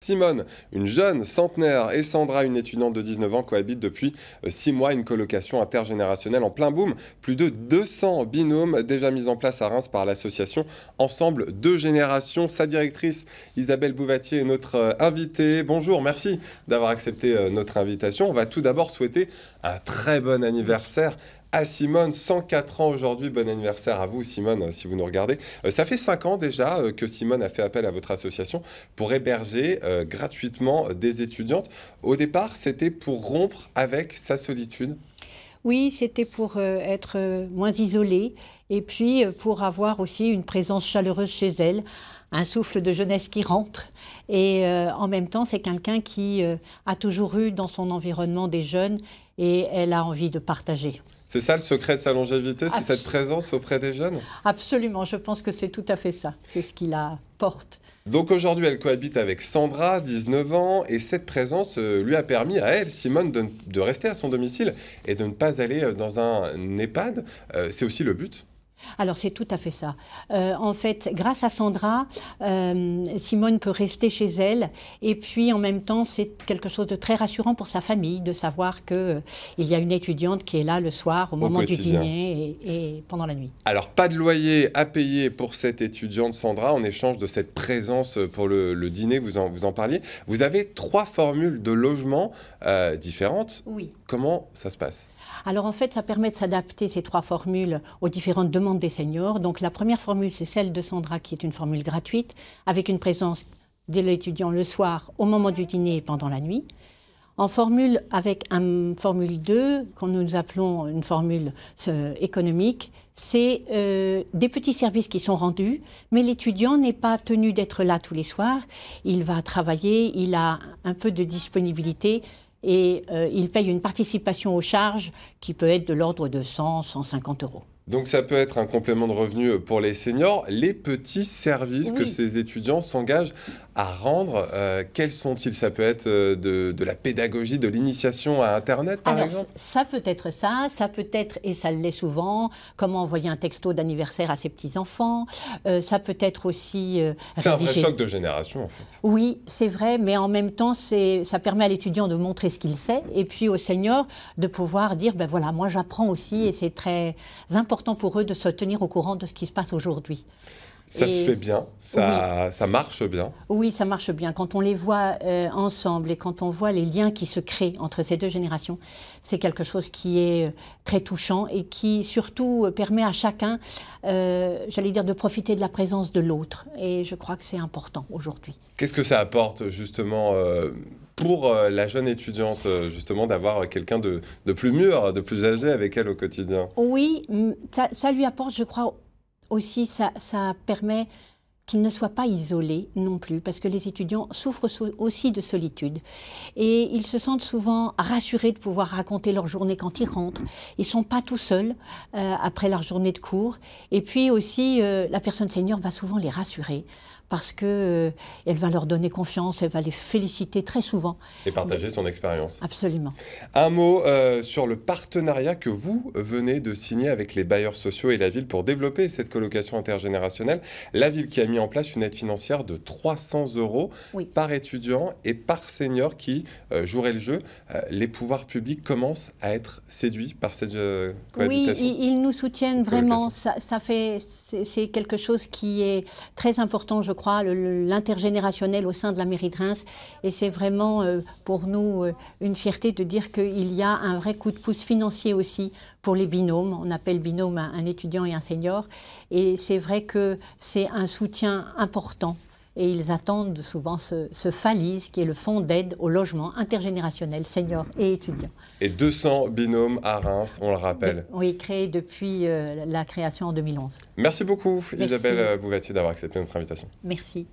Simone, une jeune centenaire, et Sandra, une étudiante de 19 ans, cohabitent depuis 6 mois, une colocation intergénérationnelle en plein boom. Plus de 200 binômes déjà mis en place à Reims par l'association Ensemble Deux Générations. Sa directrice, Isabelle Bouvatier, est notre invitée. Bonjour, merci d'avoir accepté notre invitation. On va tout d'abord souhaiter un très bon anniversaire à Simone, 104 ans aujourd'hui. Bon anniversaire à vous, Simone, si vous nous regardez. Ça fait 5 ans déjà que Simone a fait appel à votre association pour héberger gratuitement des étudiantes. Au départ, c'était pour rompre avec sa solitude. Oui, c'était pour être moins isolée et puis pour avoir aussi une présence chaleureuse chez elle, un souffle de jeunesse qui rentre. Et en même temps, c'est quelqu'un qui a toujours eu dans son environnement des jeunes et elle a envie de partager. C'est ça le secret de sa longévité, c'est cette présence auprès des jeunes? Absolument, je pense que c'est tout à fait ça, c'est ce qui la porte. Donc aujourd'hui, elle cohabite avec Sandra, 19 ans, et cette présence lui a permis à elle, Simone, de rester à son domicile et de ne pas aller dans un EHPAD. C'est aussi le but? Alors c'est tout à fait ça. En fait, grâce à Sandra, Simone peut rester chez elle et puis en même temps c'est quelque chose de très rassurant pour sa famille de savoir qu'il y a une étudiante qui est là le soir au moment du dîner et pendant la nuit. Alors pas de loyer à payer pour cette étudiante Sandra en échange de cette présence pour le dîner, vous en parliez. Vous avez 3 formules de logement différentes. Oui. Comment ça se passe ? Alors en fait, ça permet de s'adapter ces 3 formules aux différentes demandes des seniors. Donc la première formule, c'est celle de Sandra, qui est une formule gratuite, avec une présence de l'étudiant le soir, au moment du dîner et pendant la nuit. En formule, avec une formule 2, que nous appelons une formule économique, c'est des petits services qui sont rendus, mais l'étudiant n'est pas tenu d'être là tous les soirs. Il va travailler, il a un peu de disponibilité, et il paye une participation aux charges qui peut être de l'ordre de 100, 150 euros. Donc ça peut être un complément de revenu pour les seniors. Les petits services que ces étudiants s'engagent à rendre, quels sont-ils? Ça peut être de la pédagogie, de l'initiation à Internet, par exemple? Ça peut être ça peut être, et ça l'est souvent, comment envoyer un texto d'anniversaire à ses petits-enfants. Ça peut être aussi... c'est un vrai choc de génération, en fait. Oui, c'est vrai, mais en même temps, ça permet à l'étudiant de montrer ce qu'il sait, et puis aux seniors de pouvoir dire, ben voilà, moi j'apprends aussi, et c'est très important pour eux de se tenir au courant de ce qui se passe aujourd'hui. Ça se fait bien, ça marche bien. Oui, ça marche bien. Quand on les voit ensemble et quand on voit les liens qui se créent entre ces 2 générations, c'est quelque chose qui est très touchant et qui surtout permet à chacun, j'allais dire, de profiter de la présence de l'autre. Et je crois que c'est important aujourd'hui. Qu'est-ce que ça apporte justement pour la jeune étudiante, justement, d'avoir quelqu'un de plus mûr, de plus âgé avec elle au quotidien? Oui, ça lui apporte, je crois, aussi, ça permet qu'ils ne soient pas isolés non plus, parce que les étudiants souffrent aussi de solitude. Et ils se sentent souvent rassurés de pouvoir raconter leur journée quand ils rentrent. Ils ne sont pas tout seuls après leur journée de cours. Et puis aussi, la personne senior va souvent les rassurer, parce qu'elle va leur donner confiance, elle va les féliciter très souvent. Et partager son expérience. Absolument. Un mot sur le partenariat que vous venez de signer avec les bailleurs sociaux et la ville pour développer cette colocation intergénérationnelle. La ville qui a mis en place une aide financière de 300 € par étudiant et par senior qui jouerait le jeu. Les pouvoirs publics commencent à être séduits par cette cohabitation. Oui, ils nous soutiennent vraiment. C'est quelque chose qui est très important, je crois, l'intergénérationnel au sein de la mairie de Reims. Et c'est vraiment pour nous une fierté de dire qu'il y a un vrai coup de pouce financier aussi pour les binômes. On appelle binôme un étudiant et un senior. Et c'est vrai que c'est un soutien important. Et ils attendent souvent ce FALIS, qui est le fonds d'aide au logement intergénérationnel, seniors et étudiants. Et 200 binômes à Reims, on le rappelle. Oui, créé depuis la création en 2011. Merci beaucoup, Isabelle Bouvatier, d'avoir accepté notre invitation. Merci.